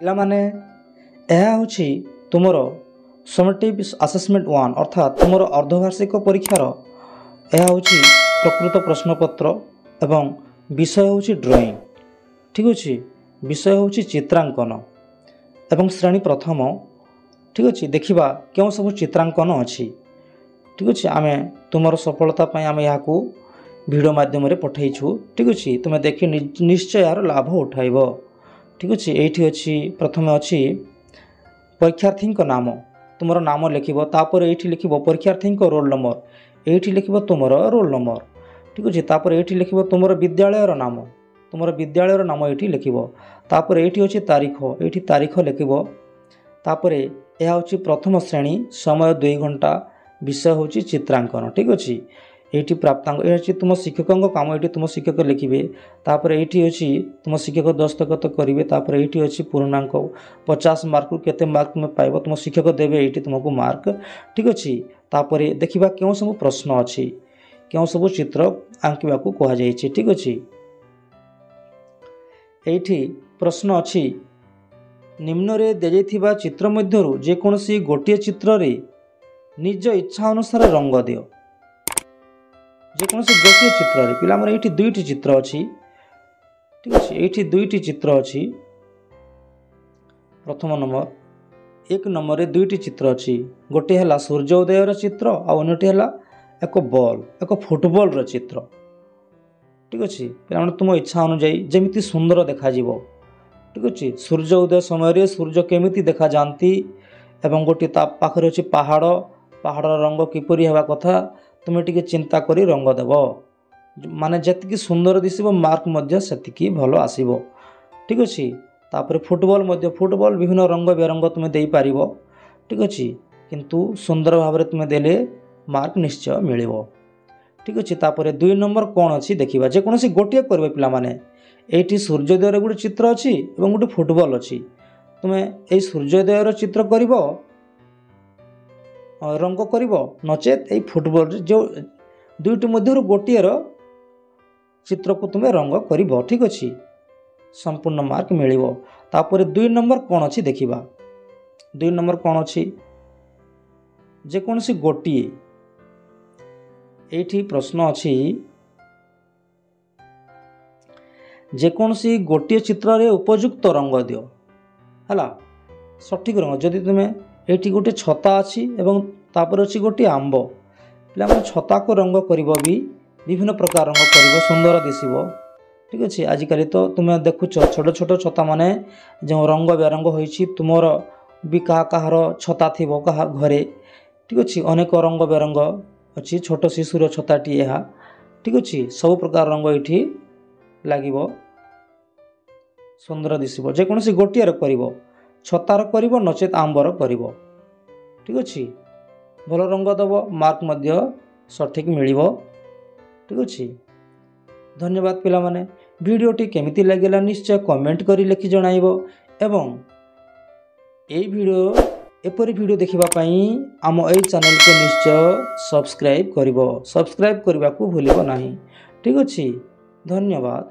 ପିଲାମାନେ ଏହା ହେଉଛି ତୁମର ସମେଟିଭ୍ ଆସେସମେଣ୍ଟ 1 ଅର୍ଥାତ୍ ତୁମର ଅର୍ଦ୍ଧବାର୍ଷିକ ପରୀକ୍ଷାର ଏହା ହେଉଛି ପ୍ରକୃତ ପ୍ରଶ୍ନପତ୍ର ଏବଂ ବିଷୟ ହେଉଛି ଡ୍ରଇଂ। ଠିକ୍ ଅଛି, ବିଷୟ ହେଉଛି ଚିତ୍ରାଙ୍କନ ଏବଂ ଶ୍ରେଣୀ ପ୍ରଥମ। ଠିକ୍ ଅଛି, ଦେଖିବା କେଉଁ ସବୁ ଚିତ୍ରାଙ୍କନ ଅଛି। ଠିକ୍ ଅଛି, ଆମେ ତୁମର ସଫଳତା ପାଇଁ ଆମେ ଏହାକୁ ଭିଡ଼ିଓ ମାଧ୍ୟମରେ ପଠାଇଛୁ। ଠିକ୍ ଅଛି, ତୁମେ ଦେଖି ନିଶ୍ଚୟ ଏହାର ଲାଭ ଉଠାଇବ। ଠିକ୍ ଅଛି, ଏଇଠି ଅଛି ପ୍ରଥମେ ଅଛି ପରୀକ୍ଷାର୍ଥୀଙ୍କ ନାମ, ତୁମର ନାମ ଲେଖିବ। ତାପରେ ଏଇଠି ଲେଖିବ ପରୀକ୍ଷାର୍ଥୀଙ୍କ ରୋଲ୍ ନମ୍ବର, ଏଇଠି ଲେଖିବ ତୁମର ରୋଲ୍ ନମ୍ବର। ଠିକ୍ ଅଛି, ତାପରେ ଏଇଠି ଲେଖିବ ତୁମର ବିଦ୍ୟାଳୟର ନାମ, ତୁମର ବିଦ୍ୟାଳୟର ନାମ ଏଇଠି ଲେଖିବ। ତାପରେ ଏଇଠି ଅଛି ତାରିଖ, ଏଇଠି ତାରିଖ ଲେଖିବ। ତାପରେ ଏହା ହେଉଛି ପ୍ରଥମ ଶ୍ରେଣୀ, ସମୟ 2 ଘଣ୍ଟା, ବିଷୟ ହେଉଛି ଚିତ୍ରାଙ୍କନ। ଠିକ୍ ଅଛି, ଏଇଠି ପ୍ରାପ୍ତାଙ୍କ, ଏହା ହେଉଛି ତୁମ ଶିକ୍ଷକଙ୍କ କାମ, ଏଇଠି ତୁମ ଶିକ୍ଷକ ଲେଖିବେ। ତାପରେ ଏଇଠି ଅଛି ତୁମ ଶିକ୍ଷକ ଦସ୍ତଖତ କରିବେ। ତାପରେ ଏଇଠି ଅଛି ପୂର୍ଣ୍ଣାଙ୍କ, 50 ମାର୍କରୁ କେତେ ମାର୍କ ତୁମେ ପାଇବ ତୁମ ଶିକ୍ଷକ ଦେବେ ଏଇଠି ତୁମକୁ ମାର୍କ। ଠିକ୍ ଅଛି, ତାପରେ ଦେଖିବା କେଉଁ ସବୁ ପ୍ରଶ୍ନ ଅଛି, କେଉଁ ସବୁ ଚିତ୍ର ଆଙ୍କିବାକୁ କୁହାଯାଇଛି। ଠିକ୍ ଅଛି, ଏଇଠି ପ୍ରଶ୍ନ ଅଛି ନିମ୍ନରେ ଦିଆଯାଇଥିବା ଚିତ୍ର ମଧ୍ୟରୁ ଯେକୌଣସି ଗୋଟିଏ ଚିତ୍ରରେ ନିଜ ଇଚ୍ଛା ଅନୁସାରେ ରଙ୍ଗ ଦିଅ। ଯେକୌଣସି ଗୋଟିଏ ଚିତ୍ରରେ, ପିଲାମାନେ ଏଇଠି 2ଟି ଚିତ୍ର ଅଛି। ଠିକ୍ ଅଛି, ଏଇଠି 2ଟି ଚିତ୍ର ଅଛି। ପ୍ରଥମ ନମ୍ବର 1 ନମ୍ବରରେ 2ଟି ଚିତ୍ର ଅଛି। ଗୋଟିଏ ହେଲା ସୂର୍ଯ୍ୟ ଉଦୟର ଚିତ୍ର ଆଉ ଅନ୍ୟଟି ହେଲା ଏକ ବଲ୍, ଏକ ଫୁଟବଲର ଚିତ୍ର। ଠିକ୍ ଅଛି, ପିଲାମାନେ ତୁମ ଇଚ୍ଛା ଅନୁଯାୟୀ ଯେମିତି ସୁନ୍ଦର ଦେଖାଯିବ। ଠିକ୍ ଅଛି, ସୂର୍ଯ୍ୟ ଉଦୟ ସମୟରେ ସୂର୍ଯ୍ୟ କେମିତି ଦେଖାଯାଆନ୍ତି ଏବଂ ଗୋଟିଏ ତା ପାଖରେ ଅଛି ପାହାଡ଼, ପାହାଡ଼ର ରଙ୍ଗ କିପରି ହେବା କଥା ତୁମେ ଟିକେ ଚିନ୍ତା କରି ରଙ୍ଗ ଦେବ। ମାନେ ଯେତିକି ସୁନ୍ଦର ଦିଶିବ ମାର୍କ ମଧ୍ୟ ସେତିକି ଭଲ ଆସିବ। ଠିକ୍ ଅଛି, ତାପରେ ଫୁଟବଲ୍ ମଧ୍ୟ, ଫୁଟବଲ୍ ବିଭିନ୍ନ ରଙ୍ଗ ବେରଙ୍ଗ ତୁମେ ଦେଇପାରିବ। ଠିକ୍ ଅଛି, କିନ୍ତୁ ସୁନ୍ଦର ଭାବରେ ତୁମେ ଦେଲେ ମାର୍କ ନିଶ୍ଚୟ ମିଳିବ। ଠିକ୍ ଅଛି, ତାପରେ 2 ନମ୍ବର କ'ଣ ଅଛି ଦେଖିବା। ଯେକୌଣସି ଗୋଟିଏ କରିବ ପିଲାମାନେ। ଏଇଠି ସୂର୍ଯ୍ୟୋଦୟର ଗୋଟେ ଚିତ୍ର ଅଛି ଏବଂ ଗୋଟେ ଫୁଟବଲ୍ ଅଛି। ତୁମେ ଏଇ ସୂର୍ଯ୍ୟୋଦୟର ଚିତ୍ର କରିବ, ରଙ୍ଗ କରିବ, ନଚେତ୍ ଏଇ ଫୁଟବଲରେ ଯେଉଁ 2ଟି ମଧ୍ୟରୁ ଗୋଟିଏର ଚିତ୍ରକୁ ତୁମେ ରଙ୍ଗ କରିବ। ଠିକ୍ ଅଛି, ସମ୍ପୂର୍ଣ୍ଣ ମାର୍କ ମିଳିବ। ତାପରେ 2 ନମ୍ବର କ'ଣ ଅଛି ଦେଖିବା। 2 ନମ୍ବର କ'ଣ ଅଛି, ଯେକୌଣସି ଗୋଟିଏ, ଏଇଠି ପ୍ରଶ୍ନ ଅଛି ଯେକୌଣସି ଗୋଟିଏ ଚିତ୍ରରେ ଉପଯୁକ୍ତ ରଙ୍ଗ ଦିଅ। ହେଲା, ସଠିକ୍ ରଙ୍ଗ। ଯଦି ତୁମେ ଏଇଠି ଗୋଟେ ଛତା ଅଛି ଏବଂ ତାପରେ ଅଛି ଗୋଟିଏ ଆମ୍ବ, ପିଲାମାନେ ଛତାକୁ ରଙ୍ଗ କରିବ ବି ବିଭିନ୍ନ ପ୍ରକାର ରଙ୍ଗ କରିବ, ସୁନ୍ଦର ଦିଶିବ। ଠିକ୍ ଅଛି, ଆଜିକାଲି ତ ତୁମେ ଦେଖୁଛ ଛୋଟ ଛୋଟ ଛତା ମାନେ ଯେଉଁ ରଙ୍ଗ ବେରଙ୍ଗ ହୋଇଛି, ତୁମର ବି କାହାର ଛତା ଥିବ କାହା ଘରେ। ଠିକ୍ ଅଛି, ଅନେକ ରଙ୍ଗ ବେରଙ୍ଗ ଅଛି, ଛୋଟ ଶିଶୁର ଛତାଟି ଏହା। ଠିକ୍ ଅଛି, ସବୁ ପ୍ରକାର ରଙ୍ଗ ଏଇଠି ଲାଗିବ, ସୁନ୍ଦର ଦିଶିବ। ଯେକୌଣସି ଗୋଟିଏର କରିବ, ଛତାର କରିବ ନଚେତ୍ ଆମ୍ବର କରିବ। ଠିକ୍ ଅଛି, ଭଲ ରଙ୍ଗ ଦେବ, ମାର୍କ ମଧ୍ୟ ସଠିକ୍ ମିଳିବ। ଠିକ୍ ଅଛି, ଧନ୍ୟବାଦ ପିଲାମାନେ। ଭିଡ଼ିଓଟି କେମିତି ଲାଗିଲା ନିଶ୍ଚୟ କମେଣ୍ଟ କରି ଲେଖି ଜଣାଇବ ଏବଂ ଏପରି ଭିଡ଼ିଓ ଦେଖିବା ପାଇଁ ଆମ ଏହି ଚ୍ୟାନେଲକୁ ନିଶ୍ଚୟ ସବସ୍କ୍ରାଇବ୍ କରିବ। ସବସ୍କ୍ରାଇବ୍ କରିବାକୁ ଭୁଲିବ ନାହିଁ। ଠିକ୍ ଅଛି, ଧନ୍ୟବାଦ।